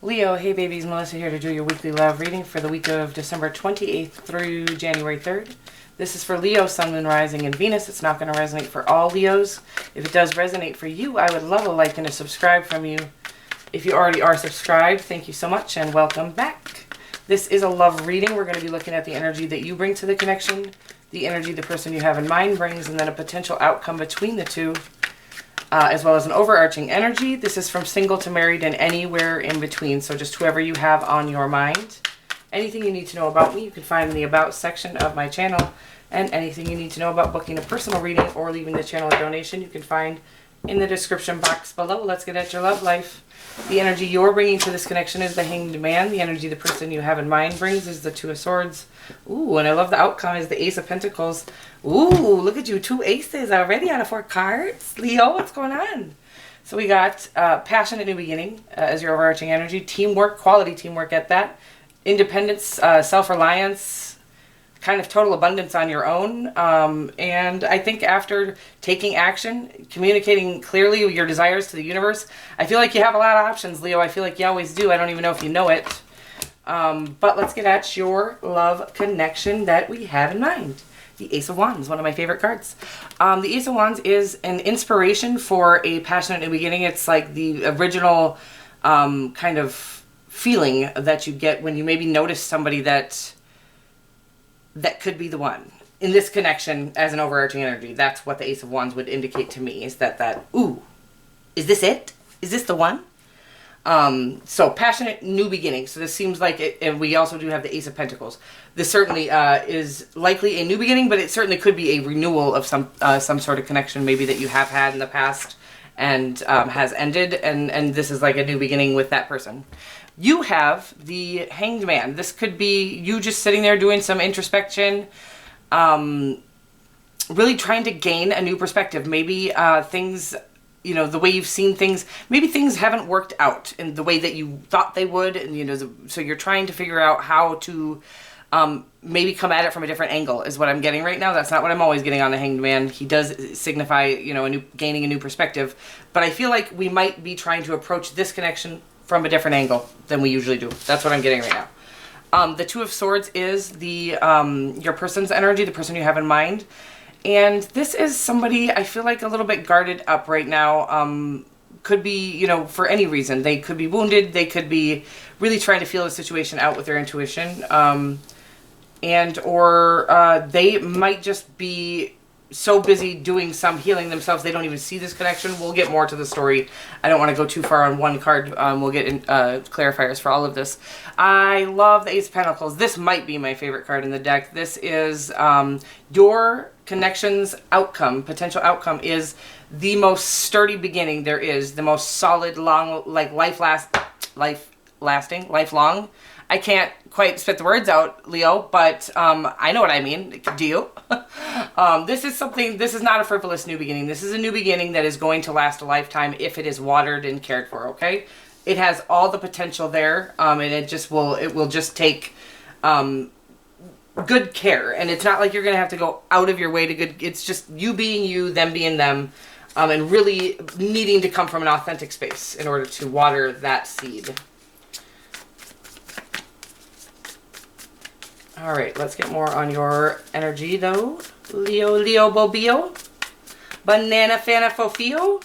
Leo, hey babies, Melissa here to do your weekly love reading for the week of December 28th through January 3rd. This is for Leo, Sun, Moon, Rising, and Venus. It's not going to resonate for all Leos. If it does resonate for you, I would love a like and a subscribe from you. If you already are subscribed, thank you so much and welcome back. This is a love reading. We're going to be looking at the energy that you bring to the connection, the energy the person you have in mind brings, and then a potential outcome between the two. As well as an overarching energy. This is from single to married and anywhere in between. So just whoever you have on your mind. Anything you need to know about me, you can find in the About section of my channel. And anything you need to know about booking a personal reading or leaving the channel a donation, you can find in the description box below. Let's get at your love life. The energy you're bringing to this connection is the Hanged Man. The energy the person you have in mind brings is the Two of Swords. Ooh, and I love the outcome is the Ace of Pentacles. Ooh, look at you, 2 aces already out of 4 cards. Leo, what's going on? So we got passionate new beginning as your overarching energy. Teamwork, quality teamwork at that. Independence, self-reliance, kind of total abundance on your own. And I think after taking action, communicating clearly your desires to the universe, I feel like you have a lot of options, Leo. I feel like you always do. I don't even know if you know it. But let's get at your love connection that we have in mind. The Ace of Wands, one of my favorite cards. The Ace of Wands is an inspiration for a passionate new beginning. It's like the original kind of feeling that you get when you maybe notice somebody that could be the one. In this connection, as an overarching energy, that's what the Ace of Wands would indicate to me, is that, ooh, is this it? Is this the one? So passionate new beginning. So this seems like it, and we also do have the Ace of Pentacles. This certainly is likely a new beginning, but it certainly could be a renewal of some sort of connection maybe that you have had in the past and has ended, and this is like a new beginning with that person. You have the Hanged Man. This could be you just sitting there doing some introspection, really trying to gain a new perspective. Maybe things, you know, the way you've seen things, maybe things haven't worked out in the way that you thought they would, and you know, so you're trying to figure out how to maybe come at it from a different angle is what I'm getting right now. That's not what I'm always getting on the Hanged Man. He does signify, you know, gaining a new perspective, but I feel like we might be trying to approach this connection from a different angle than we usually do. That's what I'm getting right now. The Two of Swords is the your person's energy, the person you have in mind. And this is somebody I feel like a little bit guarded up right now. Could be, you know, for any reason. They could be wounded. They could be really trying to feel the situation out with their intuition. Or they might just be so busy doing some healing themselves they don't even see this connection. We'll get more to the story. I don't want to go too far on one card. We'll get in, clarifiers for all of this. I love the Ace of Pentacles. This might be my favorite card in the deck. This is your connection's outcome, potential outcome is the most sturdy beginning there is, the most solid, long, like lifelong. I can't quite spit the words out, Leo, but I know what I mean. Do you? This is not a frivolous new beginning. This is a new beginning that is going to last a lifetime if it is watered and cared for, okay? It has all the potential there, and it will just take good care. And it's not like you're going to have to go out of your way to it's just you being you, them being them, and really needing to come from an authentic space in order to water that seed. All right, let's get more on your energy, though. Leo Bobio. Banana Fana Fofio.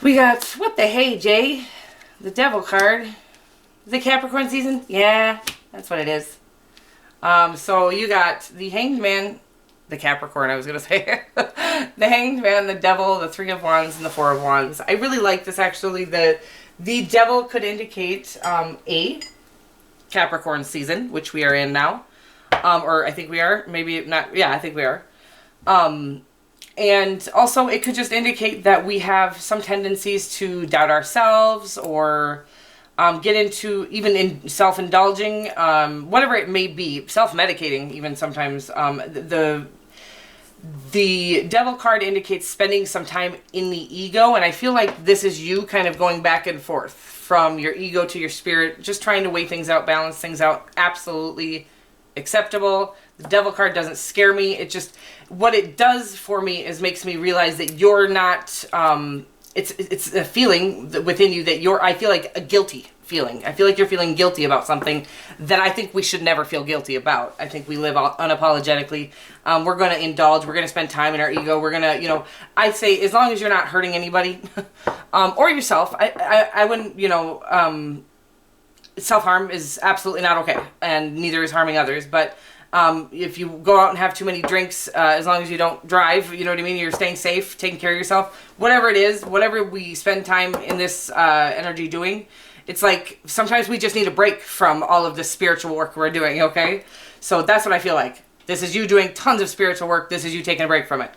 We got, what the hey, Jay? The Devil card. The Capricorn season? Yeah, that's what it is. So you got the Hanged Man, the Capricorn, I was going to say. The Hanged Man, the Devil, the Three of Wands, and the Four of Wands. I really like this, actually. The Devil could indicate a Capricorn season, which we are in now, or I think we are, maybe not. Yeah, I think we are. And also it could just indicate that we have some tendencies to doubt ourselves or get into even in self-indulging, whatever it may be, self-medicating even sometimes. The Devil card indicates spending some time in the ego, and I feel like this is you kind of going back and forth from your ego to your spirit, just trying to weigh things out, balance things out. Absolutely acceptable. The Devil card doesn't scare me. It just, what it does for me is makes me realize that you're not it's a feeling within you that I feel like a guilty feeling. I feel like you're feeling guilty about something that I think we should never feel guilty about. I think we live unapologetically. We're going to indulge. We're going to spend time in our ego. We're going to, you know, I'd say as long as you're not hurting anybody or yourself, I wouldn't, you know, self-harm is absolutely not okay, and neither is harming others. But if you go out and have too many drinks, as long as you don't drive, you know what I mean, you're staying safe, taking care of yourself, whatever it is, whatever we spend time in this energy doing, it's like sometimes we just need a break from all of the spiritual work we're doing, okay? So that's what I feel like. This is you doing tons of spiritual work. This is you taking a break from it.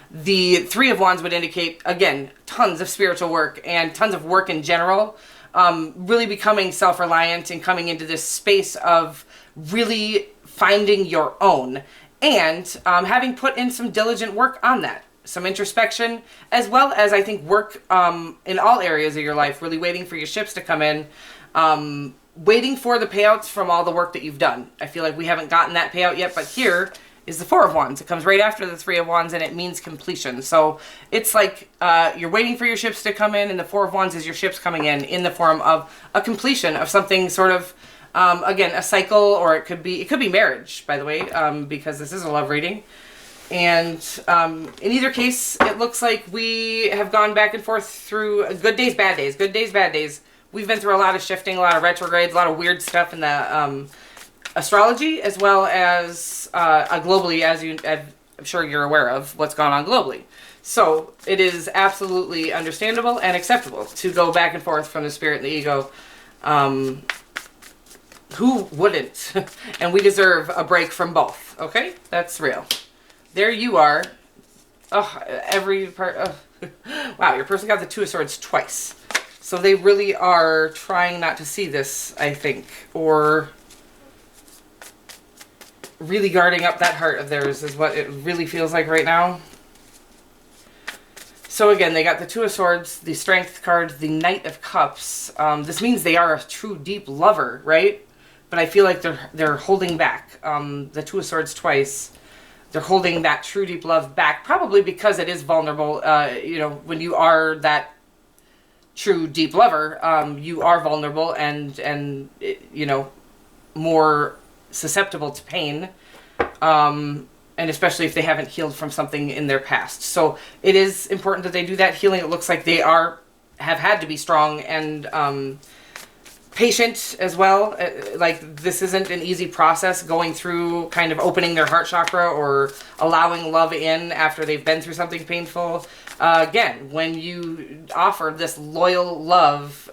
The Three of Wands would indicate, again, tons of spiritual work and tons of work in general. Really becoming self-reliant and coming into this space of really finding your own, and having put in some diligent work on that, some introspection, as well as I think work in all areas of your life, really waiting for your ships to come in, waiting for the payouts from all the work that you've done. I feel like we haven't gotten that payout yet, but here is the Four of Wands. It comes right after the Three of Wands, and it means completion. So it's like you're waiting for your ships to come in, and the Four of Wands is your ships coming in the form of a completion of something sort of, again, a cycle, or it could be marriage, by the way, because this is a love reading. And in either case, it looks like we have gone back and forth through good days, bad days, good days, bad days. We've been through a lot of shifting, a lot of retrogrades, a lot of weird stuff in the astrology, as well as globally, as I'm sure you're aware of what's gone on globally. So it is absolutely understandable and acceptable to go back and forth from the spirit and the ego. Who wouldn't? And we deserve a break from both. Okay? That's real. There you are. Oh, every part. Oh. Wow, your person got the Two of Swords twice. So they really are trying not to see this, I think. Or really guarding up that heart of theirs is what it really feels like right now. So again, they got the Two of Swords, the Strength card, the Knight of Cups. This means they are a true deep lover, right? But I feel like they're holding back. The Two of Swords twice. They're holding that true deep love back, probably because it is vulnerable. You know, when you are that true deep lover, you are vulnerable and you know, more susceptible to pain. And especially if they haven't healed from something in their past. So it is important that they do that healing. It looks like they have had to be strong and patient as well. Like, this isn't an easy process, going through kind of opening their heart chakra or allowing love in after they've been through something painful. Again, when you offer this loyal love,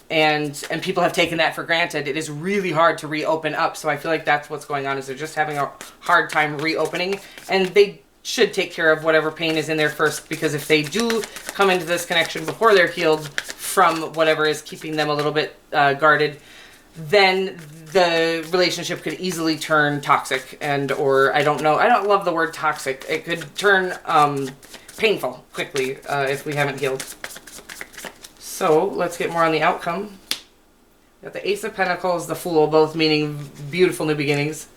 and people have taken that for granted, it is really hard to reopen up. So I feel like that's what's going on, is they're just having a hard time reopening, and they should take care of whatever pain is in there first, because if they do come into this connection before they're healed from whatever is keeping them a little bit guarded, then the relationship could easily turn toxic, or I don't know, I don't love the word toxic. It could turn painful quickly if we haven't healed. So let's get more on the outcome. Got the Ace of Pentacles, the Fool, both meaning beautiful new beginnings.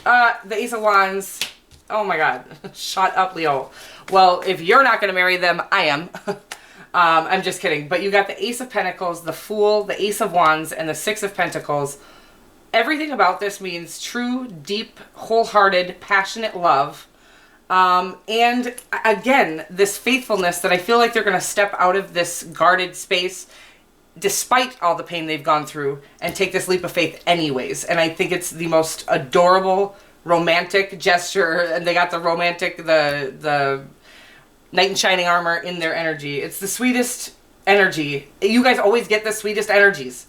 The Ace of Wands, oh my God, shut up, Leo. Well, if you're not going to marry them, I am. I'm just kidding. But you got the Ace of Pentacles, the Fool, the Ace of Wands, and the Six of Pentacles. Everything about this means true, deep, wholehearted, passionate love. And again, this faithfulness that I feel like they're going to step out of this guarded space despite all the pain they've gone through and take this leap of faith anyways. And I think it's the most adorable, romantic gesture. And they got the romantic, the knight in shining armor in their energy. It's the sweetest energy. You guys always get the sweetest energies.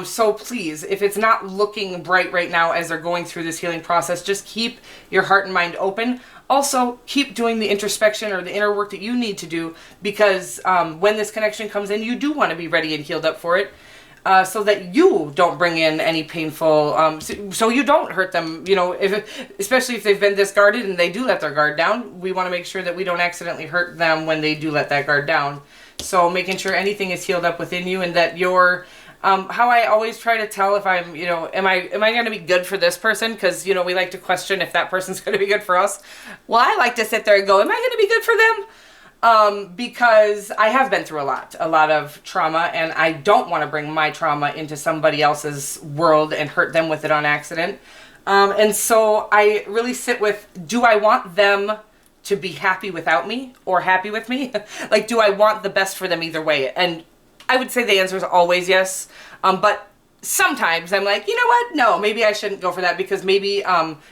So please, if it's not looking bright right now as they're going through this healing process, just keep your heart and mind open. Also, keep doing the introspection or the inner work that you need to do, because when this connection comes in, you do want to be ready and healed up for it, so that you don't bring in any painful, so you don't hurt them, you know, especially if they've been this guarded and they do let their guard down. We want to make sure that we don't accidentally hurt them when they do let that guard down. So making sure anything is healed up within you, and that you're how I always try to tell if I'm, you know, am I going to be good for this person? Because, you know, we like to question if that person's going to be good for us. Well, I like to sit there and go, am I going to be good for them? because I have been through a lot of trauma, and I don't want to bring my trauma into somebody else's world and hurt them with it on accident. And so I really sit with, do I want them to be happy without me or happy with me? Like, do I want the best for them either way? And I would say the answer is always yes. But sometimes I'm like, you know what? No, maybe I shouldn't go for that, because maybe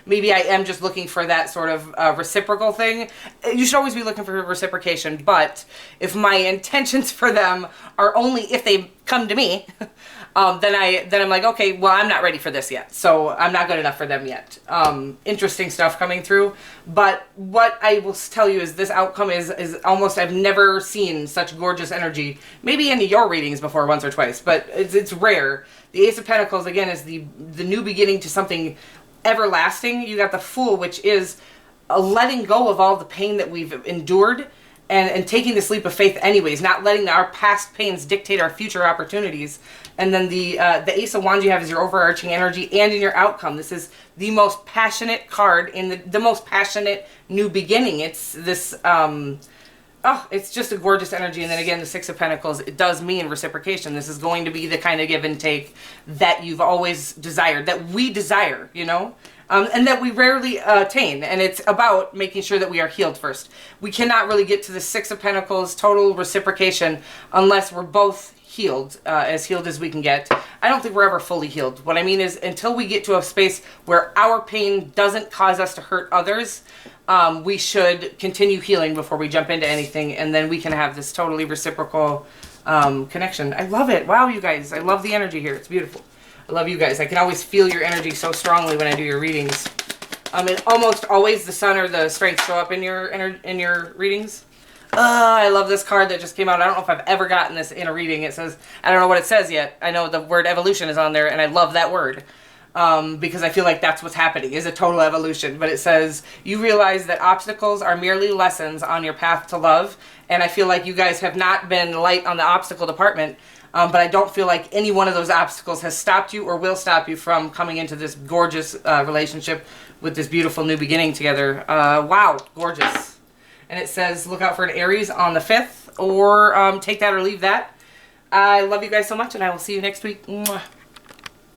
maybe I am just looking for that sort of reciprocal thing. You should always be looking for reciprocation, but if my intentions for them are only if they come to me, then I'm like, okay, well, I'm not ready for this yet, so I'm not good enough for them yet. Interesting stuff coming through, but what I will tell you is this outcome is almost, I've never seen such gorgeous energy, maybe in your readings before once or twice, but it's rare. The Ace of Pentacles, again, is the new beginning to something everlasting. You got the Fool, which is a letting go of all the pain that we've endured, and taking this leap of faith anyways, not letting our past pains dictate our future opportunities. And then the Ace of Wands you have is your overarching energy and in your outcome. This is the most passionate card in the most passionate new beginning. It's this, oh, it's just a gorgeous energy. And then again, the Six of Pentacles, it does mean reciprocation. This is going to be the kind of give and take that you've always desired, that we desire, you know? And that we rarely attain. And it's about making sure that we are healed first. We cannot really get to the Six of Pentacles, total reciprocation, unless we're both healed as we can get. I don't think we're ever fully healed. What I mean is, until we get to a space where our pain doesn't cause us to hurt others, we should continue healing before we jump into anything. And then we can have this totally reciprocal connection. I love it. Wow, you guys. I love the energy here. It's beautiful. I love you guys. I can always feel your energy so strongly when I do your readings. And almost always the sun or the strength show up in your readings. I love this card that just came out. I don't know if I've ever gotten this in a reading. It says, I don't know what it says yet. I know the word evolution is on there, and I love that word. Because I feel like that's what's happening, is a total evolution. But it says, you realize that obstacles are merely lessons on your path to love. And I feel like you guys have not been light on the obstacle department. But I don't feel like any one of those obstacles has stopped you or will stop you from coming into this gorgeous relationship with this beautiful new beginning together. Wow, gorgeous. And it says, look out for an Aries on the 5th, or take that or leave that. I love you guys so much, and I will see you next week. Mwah.